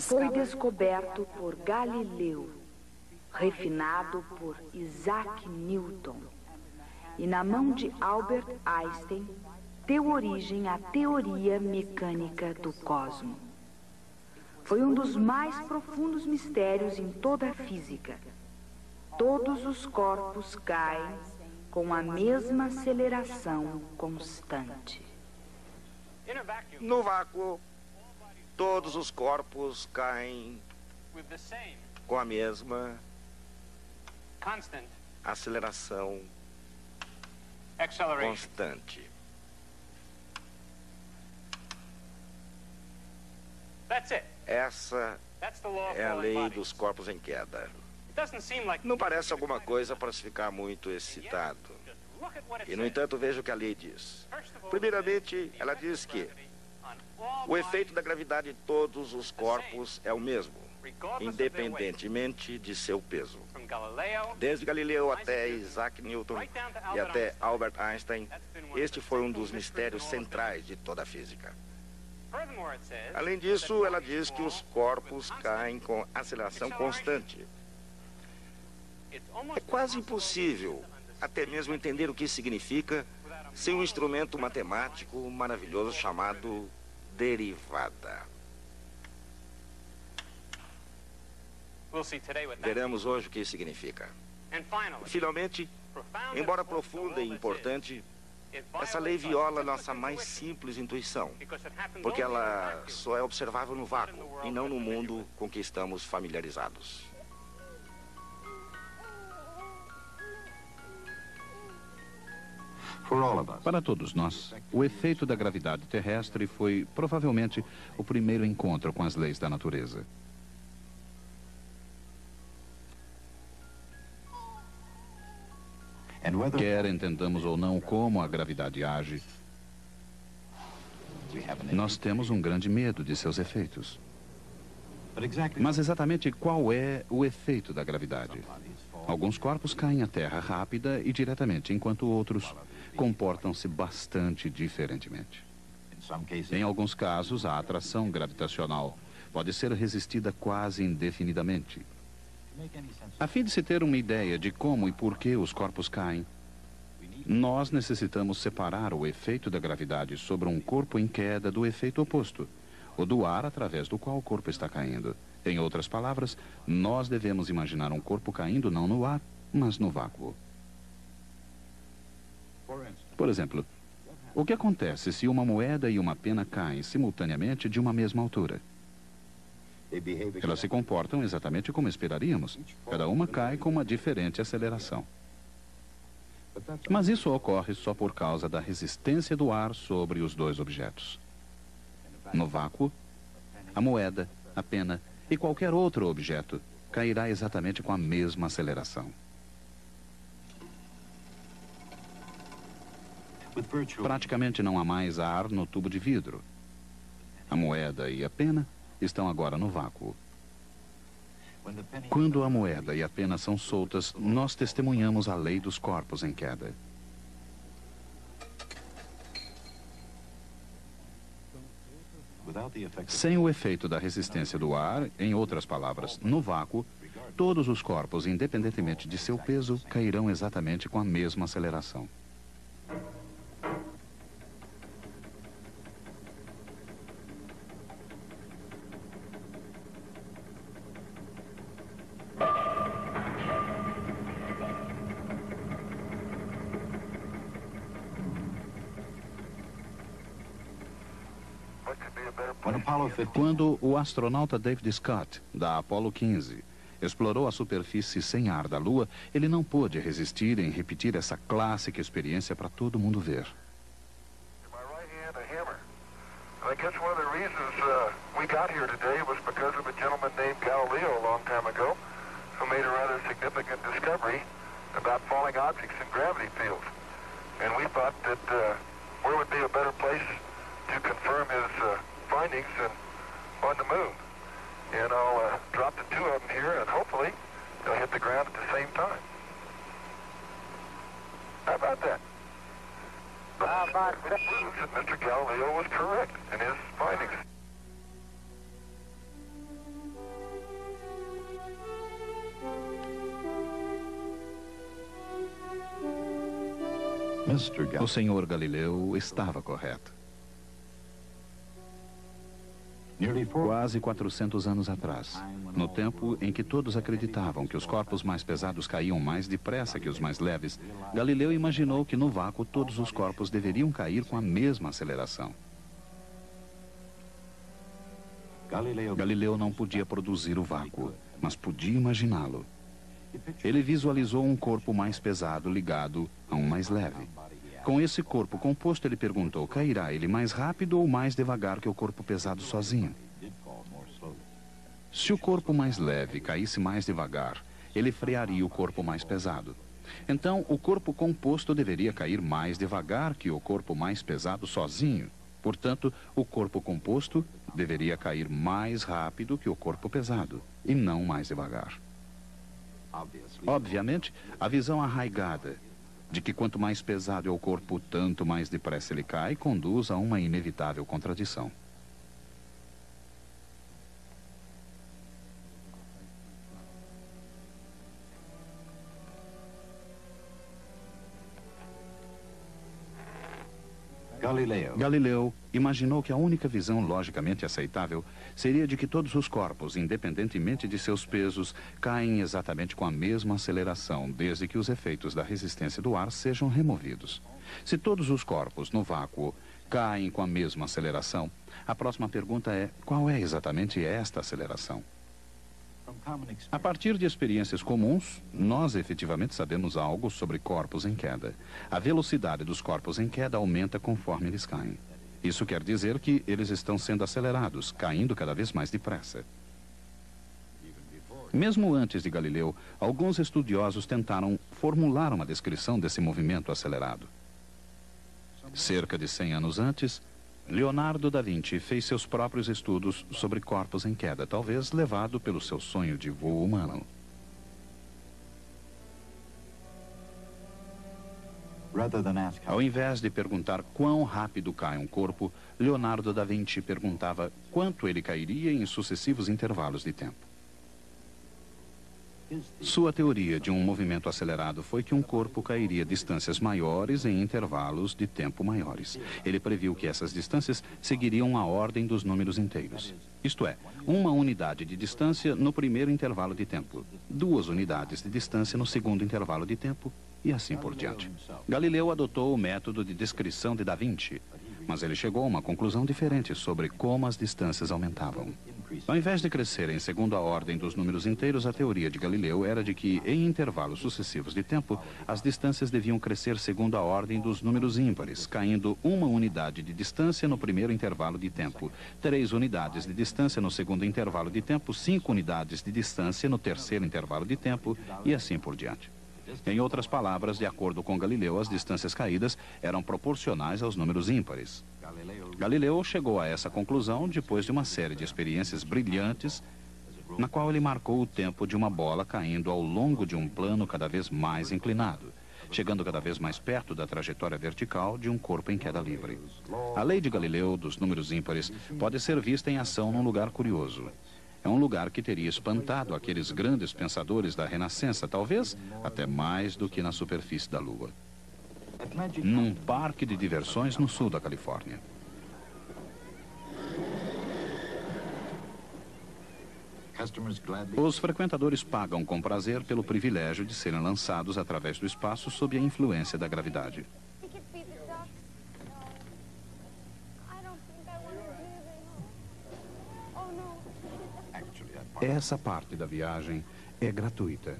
Foi descoberto por Galileu, refinado por Isaac Newton e, na mão de Albert Einstein, deu origem à teoria mecânica do cosmos. Foi um dos mais profundos mistérios em toda a física. Todos os corpos caem com a mesma aceleração constante. No vácuo, todos os corpos caem com a mesma aceleração constante. Essa é a lei dos corpos em queda. Não parece alguma coisa para se ficar muito excitado. E, no entanto, veja o que a lei diz. Primeiramente, ela diz que o efeito da gravidade de todos os corpos é o mesmo, independentemente de seu peso. Desde Galileu até Isaac Newton e até Albert Einstein, este foi um dos mistérios centrais de toda a física. Além disso, ela diz que os corpos caem com aceleração constante. É quase impossível até mesmo entender o que isso significa sem um instrumento matemático maravilhoso chamado derivada. Veremos hoje o que isso significa. Finalmente, embora profunda e importante, essa lei viola nossa mais simples intuição, porque ela só é observável no vácuo e não no mundo com que estamos familiarizados. Para todos nós, o efeito da gravidade terrestre foi provavelmente o primeiro encontro com as leis da natureza. Quer entendamos ou não como a gravidade age, nós temos um grande medo de seus efeitos. Mas exatamente qual é o efeito da gravidade? Alguns corpos caem à Terra rápida e diretamente, enquanto outros comportam-se bastante diferentemente. Em alguns casos, a atração gravitacional pode ser resistida quase indefinidamente. A fim de se ter uma ideia de como e por que os corpos caem, nós necessitamos separar o efeito da gravidade sobre um corpo em queda do efeito oposto, o do ar através do qual o corpo está caindo. Em outras palavras, nós devemos imaginar um corpo caindo não no ar, mas no vácuo. Por exemplo, o que acontece se uma moeda e uma pena caem simultaneamente de uma mesma altura? Elas se comportam exatamente como esperaríamos. Cada uma cai com uma diferente aceleração. Mas isso ocorre só por causa da resistência do ar sobre os dois objetos. No vácuo, a moeda, a pena e qualquer outro objeto cairá exatamente com a mesma aceleração. Praticamente não há mais ar no tubo de vidro. A moeda e a pena estão agora no vácuo. Quando a moeda e a pena são soltas, nós testemunhamos a lei dos corpos em queda. Sem o efeito da resistência do ar, em outras palavras, no vácuo, todos os corpos, independentemente de seu peso, cairão exatamente com a mesma aceleração. Quando o astronauta David Scott, da Apollo 15, explorou a superfície sem ar da Lua, ele não pôde resistir em repetir essa clássica experiência para todo mundo ver. Findings on the moon, and I'll drop the two of them here, and hopefully they'll hit the ground at the same time. How about that? Proves that Mr. Galileo was correct in his findings. O senhor Galileu estava correto. Quase 400 anos atrás, no tempo em que todos acreditavam que os corpos mais pesados caíam mais depressa que os mais leves, Galileu imaginou que no vácuo todos os corpos deveriam cair com a mesma aceleração. Galileu não podia produzir o vácuo, mas podia imaginá-lo. Ele visualizou um corpo mais pesado ligado a um mais leve. Com esse corpo composto, ele perguntou, cairá ele mais rápido ou mais devagar que o corpo pesado sozinho? Se o corpo mais leve caísse mais devagar, ele frearia o corpo mais pesado. Então, o corpo composto deveria cair mais devagar que o corpo mais pesado sozinho. Portanto, o corpo composto deveria cair mais rápido que o corpo pesado, e não mais devagar. Obviamente, a visão arraigada de que quanto mais pesado é o corpo, tanto mais depressa ele cai, conduz a uma inevitável contradição. Galileu imaginou que a única visão logicamente aceitável seria de que todos os corpos, independentemente de seus pesos, caem exatamente com a mesma aceleração, desde que os efeitos da resistência do ar sejam removidos. Se todos os corpos no vácuo caem com a mesma aceleração, a próxima pergunta é: qual é exatamente esta aceleração? A partir de experiências comuns, nós efetivamente sabemos algo sobre corpos em queda. A velocidade dos corpos em queda aumenta conforme eles caem. Isso quer dizer que eles estão sendo acelerados, caindo cada vez mais depressa. Mesmo antes de Galileu, alguns estudiosos tentaram formular uma descrição desse movimento acelerado. Cerca de 100 anos antes, Leonardo da Vinci fez seus próprios estudos sobre corpos em queda, talvez levado pelo seu sonho de voo humano. Ao invés de perguntar quão rápido cai um corpo, Leonardo da Vinci perguntava quanto ele cairia em sucessivos intervalos de tempo. Sua teoria de um movimento acelerado foi que um corpo cairia distâncias maiores em intervalos de tempo maiores. Ele previu que essas distâncias seguiriam a ordem dos números inteiros. Isto é, uma unidade de distância no primeiro intervalo de tempo, 2 unidades de distância no segundo intervalo de tempo, e assim por diante. Galileu adotou o método de descrição de Da Vinci, mas ele chegou a uma conclusão diferente sobre como as distâncias aumentavam. Ao invés de crescerem segundo a ordem dos números inteiros, a teoria de Galileu era de que, em intervalos sucessivos de tempo, as distâncias deviam crescer segundo a ordem dos números ímpares, caindo 1 unidade de distância no primeiro intervalo de tempo, 3 unidades de distância no segundo intervalo de tempo, 5 unidades de distância no terceiro intervalo de tempo, e assim por diante. Em outras palavras, de acordo com Galileu, as distâncias caídas eram proporcionais aos números ímpares. Galileu chegou a essa conclusão depois de uma série de experiências brilhantes, na qual ele marcou o tempo de uma bola caindo ao longo de um plano cada vez mais inclinado, chegando cada vez mais perto da trajetória vertical de um corpo em queda livre. A lei de Galileu dos números ímpares pode ser vista em ação num lugar curioso. É um lugar que teria espantado aqueles grandes pensadores da Renascença, talvez até mais do que na superfície da Lua. Num parque de diversões no sul da Califórnia. Os frequentadores pagam com prazer pelo privilégio de serem lançados através do espaço sob a influência da gravidade. Essa parte da viagem é gratuita.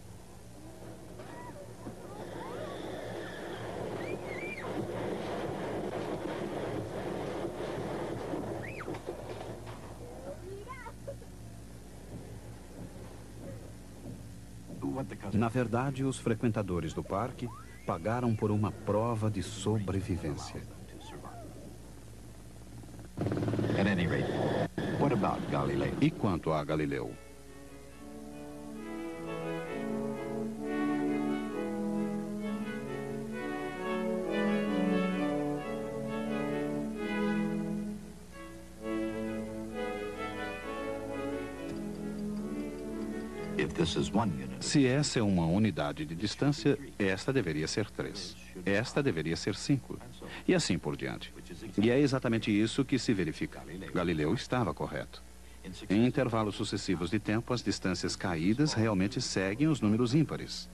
Na verdade, os frequentadores do parque pagaram por uma prova de sobrevivência. E quanto a Galileu? Se essa é uma unidade de distância, esta deveria ser 3. Esta deveria ser 5. E assim por diante. E é exatamente isso que se verifica. Galileu estava correto. Em intervalos sucessivos de tempo, as distâncias caídas realmente seguem os números ímpares.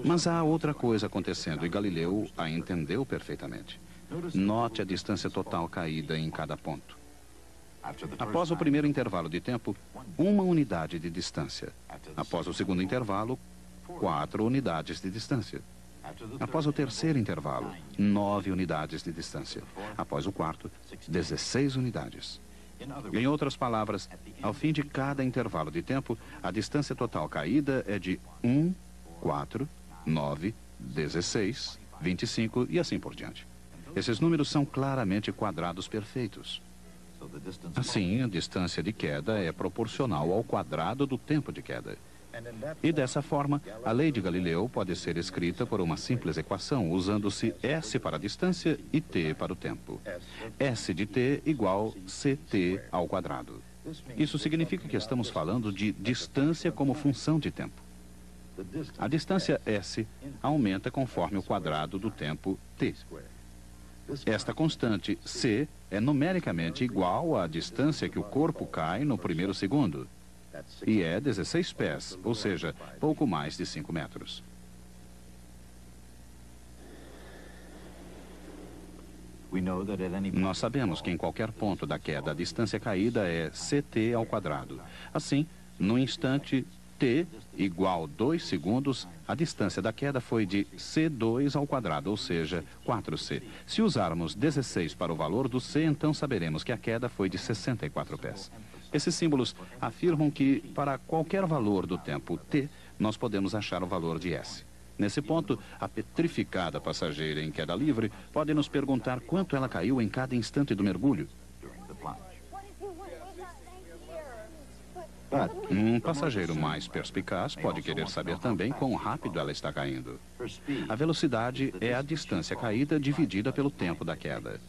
Mas há outra coisa acontecendo e Galileu a entendeu perfeitamente. Note a distância total caída em cada ponto. Após o primeiro intervalo de tempo, 1 unidade de distância. Após o segundo intervalo, 4 unidades de distância. Após o terceiro intervalo, 9 unidades de distância. Após o quarto, 16 unidades. Em outras palavras, ao fim de cada intervalo de tempo, a distância total caída é de 1, 4, 9, 16, 25 e assim por diante. Esses números são claramente quadrados perfeitos. Assim, a distância de queda é proporcional ao quadrado do tempo de queda. E dessa forma, a lei de Galileu pode ser escrita por uma simples equação, usando-se S para a distância e T para o tempo. S de T igual CT ao quadrado. Isso significa que estamos falando de distância como função de tempo. A distância S aumenta conforme o quadrado do tempo T. Esta constante C é numericamente igual à distância que o corpo cai no primeiro segundo. E é 16 pés, ou seja, pouco mais de 5 metros. Nós sabemos que em qualquer ponto da queda, a distância caída é CT ao quadrado. Assim, no instante T igual 2 segundos, a distância da queda foi de C2 ao quadrado, ou seja, 4C. Se usarmos 16 para o valor do C, então saberemos que a queda foi de 64 pés. Esses símbolos afirmam que, para qualquer valor do tempo T, nós podemos achar o valor de S. Nesse ponto, a petrificada passageira em queda livre pode nos perguntar quanto ela caiu em cada instante do mergulho. Um passageiro mais perspicaz pode querer saber também quão rápido ela está caindo. A velocidade é a distância caída dividida pelo tempo da queda.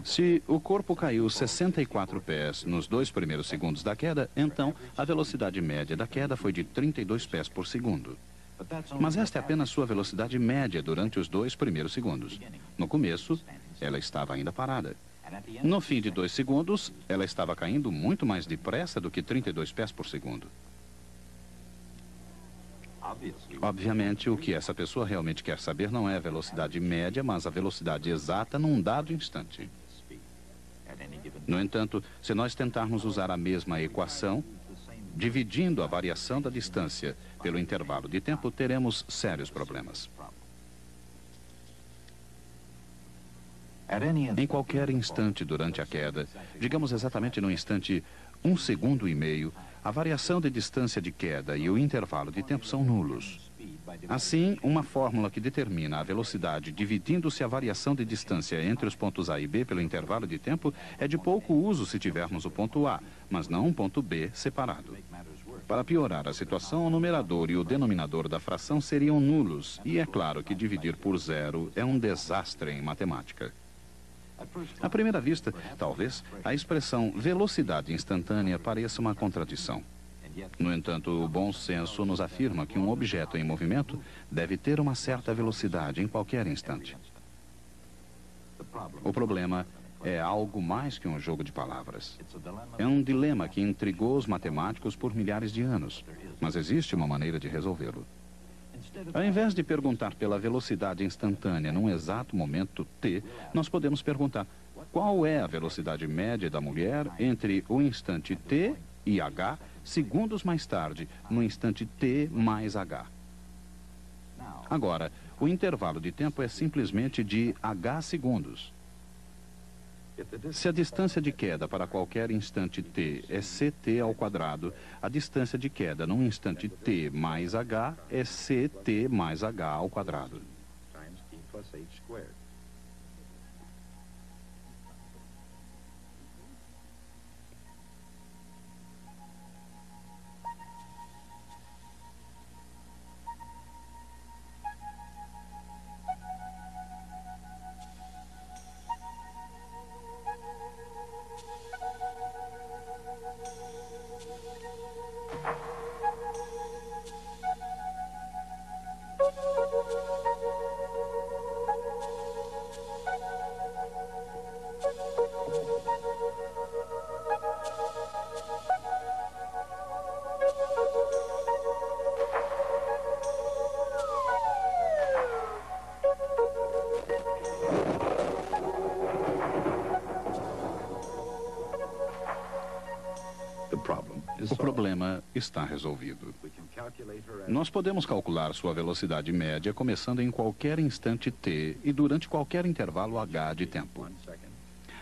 Se o corpo caiu 64 pés nos 2 primeiros segundos da queda, então a velocidade média da queda foi de 32 pés por segundo. Mas esta é apenas sua velocidade média durante os 2 primeiros segundos. No começo, ela estava ainda parada. No fim de 2 segundos, ela estava caindo muito mais depressa do que 32 pés por segundo. Obviamente, o que essa pessoa realmente quer saber não é a velocidade média, mas a velocidade exata num dado instante. No entanto, se nós tentarmos usar a mesma equação, dividindo a variação da distância pelo intervalo de tempo, teremos sérios problemas. Em qualquer instante durante a queda, digamos exatamente no instante 1 segundo e meio, a variação de distância de queda e o intervalo de tempo são nulos. Assim, uma fórmula que determina a velocidade dividindo-se a variação de distância entre os pontos A e B pelo intervalo de tempo é de pouco uso se tivermos o ponto A, mas não um ponto B separado. Para piorar a situação, o numerador e o denominador da fração seriam nulos, e é claro que dividir por zero é um desastre em matemática. À primeira vista, talvez, a expressão velocidade instantânea pareça uma contradição. No entanto, o bom senso nos afirma que um objeto em movimento deve ter uma certa velocidade em qualquer instante. O problema é algo mais que um jogo de palavras. É um dilema que intrigou os matemáticos por milhares de anos, mas existe uma maneira de resolvê-lo. Ao invés de perguntar pela velocidade instantânea num exato momento t, nós podemos perguntar qual é a velocidade média da mulher entre o instante t e h segundos mais tarde, no instante t mais h. Agora, o intervalo de tempo é simplesmente de h segundos. Se a distância de queda para qualquer instante t é ct ao quadrado, a distância de queda num instante t mais h é ct mais h ao quadrado. problema está resolvido. Nós podemos calcular sua velocidade média começando em qualquer instante t e durante qualquer intervalo h de tempo.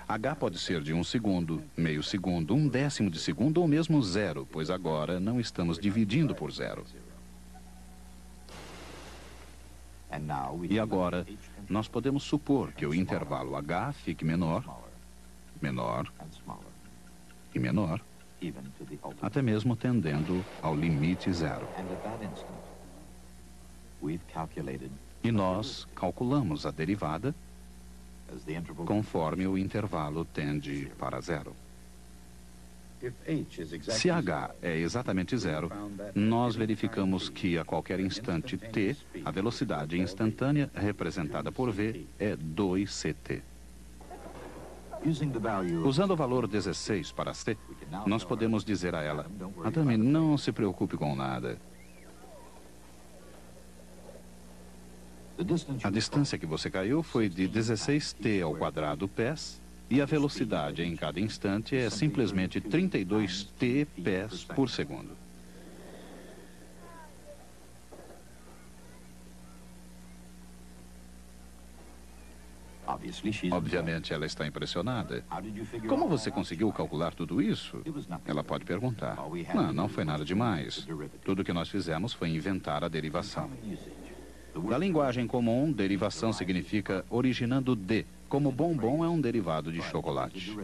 H pode ser de 1 segundo, meio segundo, 1/10 de segundo ou mesmo zero, pois agora não estamos dividindo por zero. E agora, nós podemos supor que o intervalo h fique menor, menor e menor, até mesmo tendendo ao limite zero. E nós calculamos a derivada conforme o intervalo tende para zero. Se h é exatamente zero, nós verificamos que a qualquer instante t, a velocidade instantânea representada por v é 2ct. Usando o valor 16 para c, nós podemos dizer a ela: Adame, não se preocupe com nada. A distância que você caiu foi de 16t ao quadrado pés, e a velocidade em cada instante é simplesmente 32t pés por segundo. Obviamente ela está impressionada. Como você conseguiu calcular tudo isso? Ela pode perguntar. Não foi nada demais. Tudo que nós fizemos foi inventar a derivação. Na linguagem comum, derivação significa originando de, como bombom é um derivado de chocolate.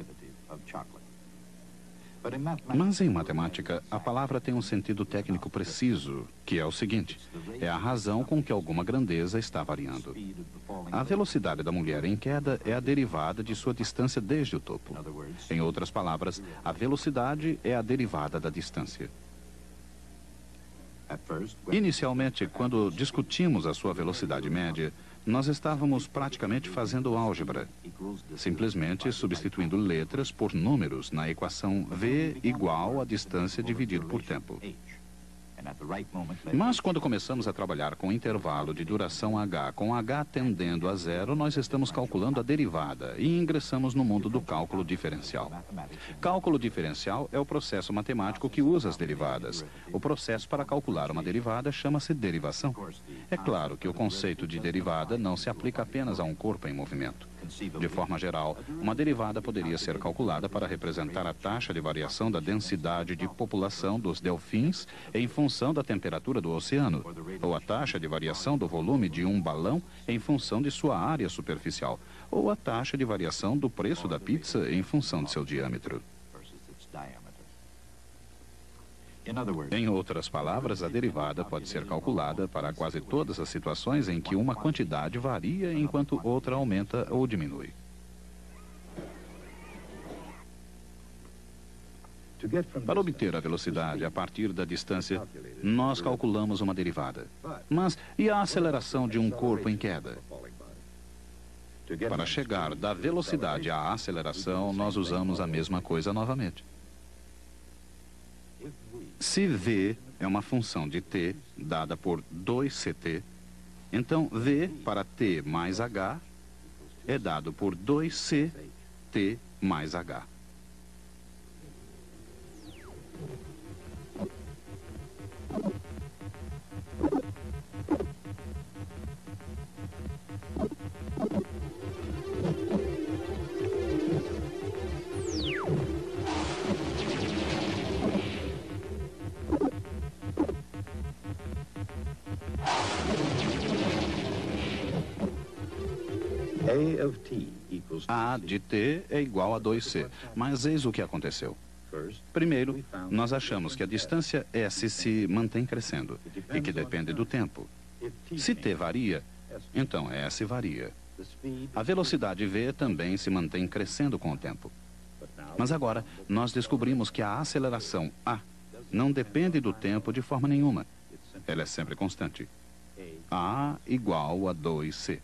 Mas em matemática, a palavra tem um sentido técnico preciso, que é o seguinte: é a razão com que alguma grandeza está variando. A velocidade da mulher em queda é a derivada de sua distância desde o topo. Em outras palavras, a velocidade é a derivada da distância. Inicialmente, quando discutimos a sua velocidade média, nós estávamos praticamente fazendo álgebra, simplesmente substituindo letras por números na equação v igual a distância dividido por tempo. Mas quando começamos a trabalhar com intervalo de duração h, com h tendendo a zero, nós estamos calculando a derivada e ingressamos no mundo do cálculo diferencial. Cálculo diferencial é o processo matemático que usa as derivadas. O processo para calcular uma derivada chama-se derivação. É claro que o conceito de derivada não se aplica apenas a um corpo em movimento. De forma geral, uma derivada poderia ser calculada para representar a taxa de variação da densidade de população dos delfins em função da temperatura do oceano, ou a taxa de variação do volume de um balão em função de sua área superficial, ou a taxa de variação do preço da pizza em função de seu diâmetro. Em outras palavras, a derivada pode ser calculada para quase todas as situações em que uma quantidade varia enquanto outra aumenta ou diminui. Para obter a velocidade a partir da distância, nós calculamos uma derivada. Mas e a aceleração de um corpo em queda? Para chegar da velocidade à aceleração, nós usamos a mesma coisa novamente. Se v é uma função de t dada por 2ct, então v para t mais h é dado por 2c t mais h. A de t é igual a 2c, mas eis o que aconteceu. Primeiro, nós achamos que a distância S se mantém crescendo e que depende do tempo. Se t varia, então S varia. A velocidade v também se mantém crescendo com o tempo. Mas agora, nós descobrimos que a aceleração A não depende do tempo de forma nenhuma. Ela é sempre constante. A igual a 2c.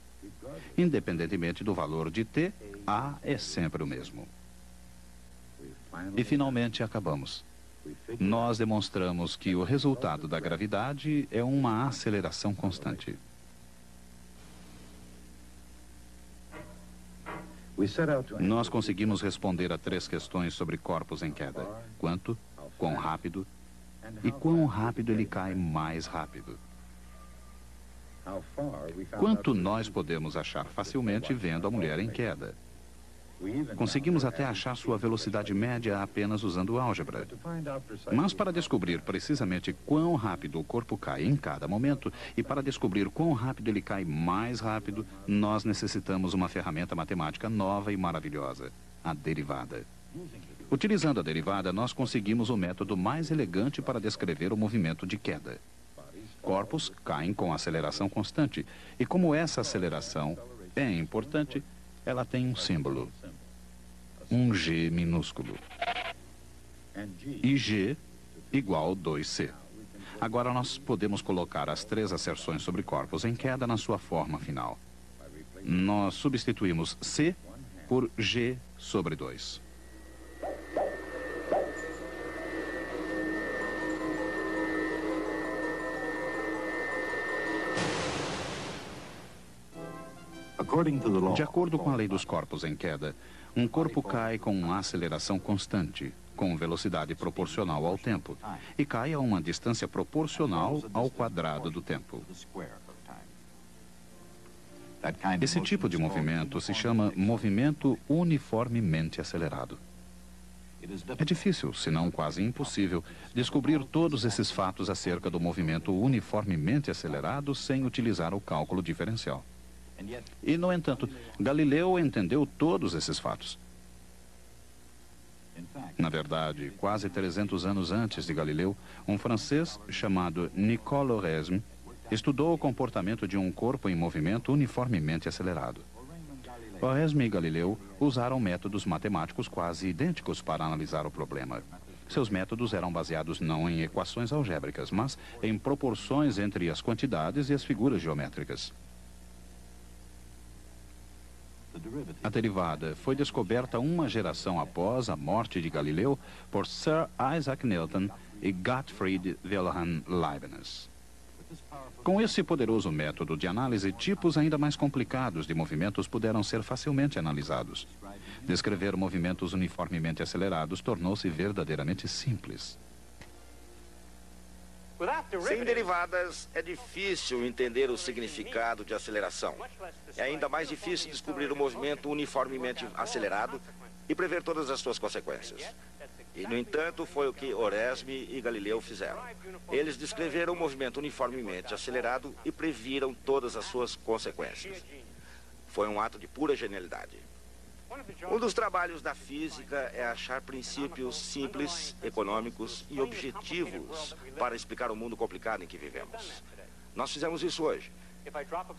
Independentemente do valor de t, A é sempre o mesmo. E finalmente acabamos. Nós demonstramos que o resultado da gravidade é uma aceleração constante. Nós conseguimos responder a 3 questões sobre corpos em queda: quanto, quão rápido e quão rápido ele cai mais rápido. Quanto nós podemos achar facilmente vendo a mulher em queda. Conseguimos até achar sua velocidade média apenas usando álgebra. Mas para descobrir precisamente quão rápido o corpo cai em cada momento e para descobrir quão rápido ele cai mais rápido, nós necessitamos uma ferramenta matemática nova e maravilhosa, a derivada. Utilizando a derivada, nós conseguimos o método mais elegante para descrever o movimento de queda. Corpos caem com aceleração constante, e como essa aceleração é importante, ela tem um símbolo, um G minúsculo. E G igual 2C. Agora nós podemos colocar as três asserções sobre corpos em queda na sua forma final. Nós substituímos C por G sobre 2. De acordo com a lei dos corpos em queda, um corpo cai com uma aceleração constante, com velocidade proporcional ao tempo, e cai a uma distância proporcional ao quadrado do tempo. Esse tipo de movimento se chama movimento uniformemente acelerado. É difícil, se não quase impossível, descobrir todos esses fatos acerca do movimento uniformemente acelerado sem utilizar o cálculo diferencial. E, no entanto, Galileu entendeu todos esses fatos. Na verdade, quase 300 anos antes de Galileu, um francês chamado Nicolas Oresme estudou o comportamento de um corpo em movimento uniformemente acelerado. Oresme e Galileu usaram métodos matemáticos quase idênticos para analisar o problema. Seus métodos eram baseados não em equações algébricas, mas em proporções entre as quantidades e as figuras geométricas. A derivada foi descoberta uma geração após a morte de Galileu por Sir Isaac Newton e Gottfried Wilhelm Leibniz. Com esse poderoso método de análise, tipos ainda mais complicados de movimentos puderam ser facilmente analisados. Descrever movimentos uniformemente acelerados tornou-se verdadeiramente simples. Sem derivadas, é difícil entender o significado de aceleração. É ainda mais difícil descobrir o movimento uniformemente acelerado e prever todas as suas consequências. E, no entanto, foi o que Oresme e Galileu fizeram. Eles descreveram o movimento uniformemente acelerado e previram todas as suas consequências. Foi um ato de pura genialidade. Um dos trabalhos da física é achar princípios simples, econômicos e objetivos para explicar o mundo complicado em que vivemos. Nós fizemos isso hoje.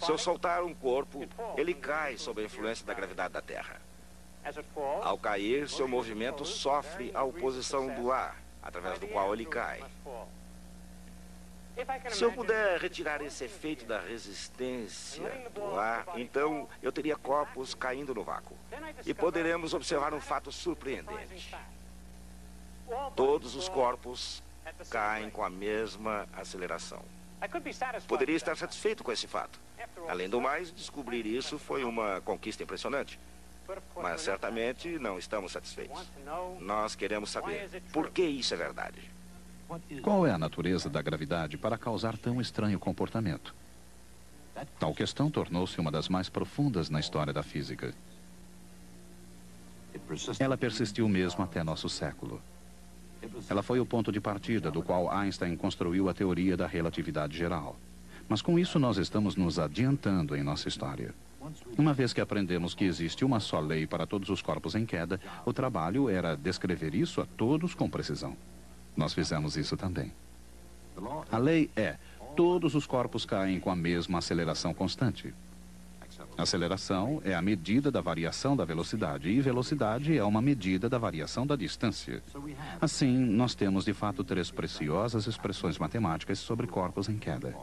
Se eu soltar um corpo, ele cai sob a influência da gravidade da Terra. Ao cair, seu movimento sofre a oposição do ar, através do qual ele cai. Se eu puder retirar esse efeito da resistência do ar, então eu teria corpos caindo no vácuo. E poderemos observar um fato surpreendente. Todos os corpos caem com a mesma aceleração. Poderia estar satisfeito com esse fato. Além do mais, descobrir isso foi uma conquista impressionante. Mas certamente não estamos satisfeitos. Nós queremos saber por que isso é verdade. Qual é a natureza da gravidade para causar tão estranho comportamento? Tal questão tornou-se uma das mais profundas na história da física. Ela persistiu mesmo até nosso século. Ela foi o ponto de partida do qual Einstein construiu a teoria da relatividade geral. Mas com isso nós estamos nos adiantando em nossa história. Uma vez que aprendemos que existe uma só lei para todos os corpos em queda, o trabalho era descrever isso a todos com precisão. Nós fizemos isso também. A lei é: todos os corpos caem com a mesma aceleração constante. Aceleração é a medida da variação da velocidade, e velocidade é uma medida da variação da distância. Assim, nós temos de fato três preciosas expressões matemáticas sobre corpos em queda.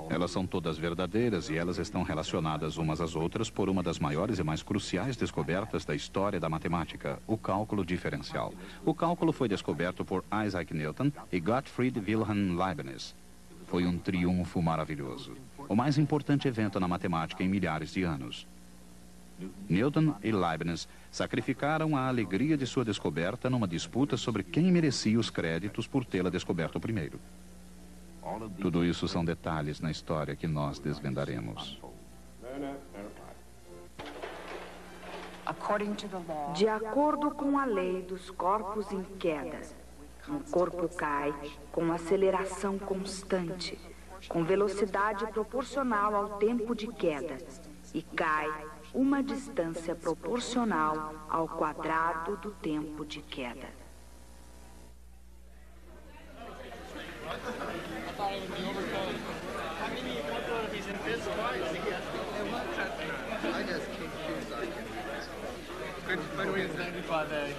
Elas são todas verdadeiras e elas estão relacionadas umas às outras por uma das maiores e mais cruciais descobertas da história da matemática, o cálculo diferencial. O cálculo foi descoberto por Isaac Newton e Gottfried Wilhelm Leibniz. Foi um triunfo maravilhoso, o mais importante evento na matemática em milhares de anos. Newton e Leibniz sacrificaram a alegria de sua descoberta numa disputa sobre quem merecia os créditos por tê-la descoberto primeiro. Tudo isso são detalhes na história que nós desvendaremos. De acordo com a lei dos corpos em queda, um corpo cai com aceleração constante, com velocidade proporcional ao tempo de queda, e cai uma distância proporcional ao quadrado do tempo de queda. When we was 95 days.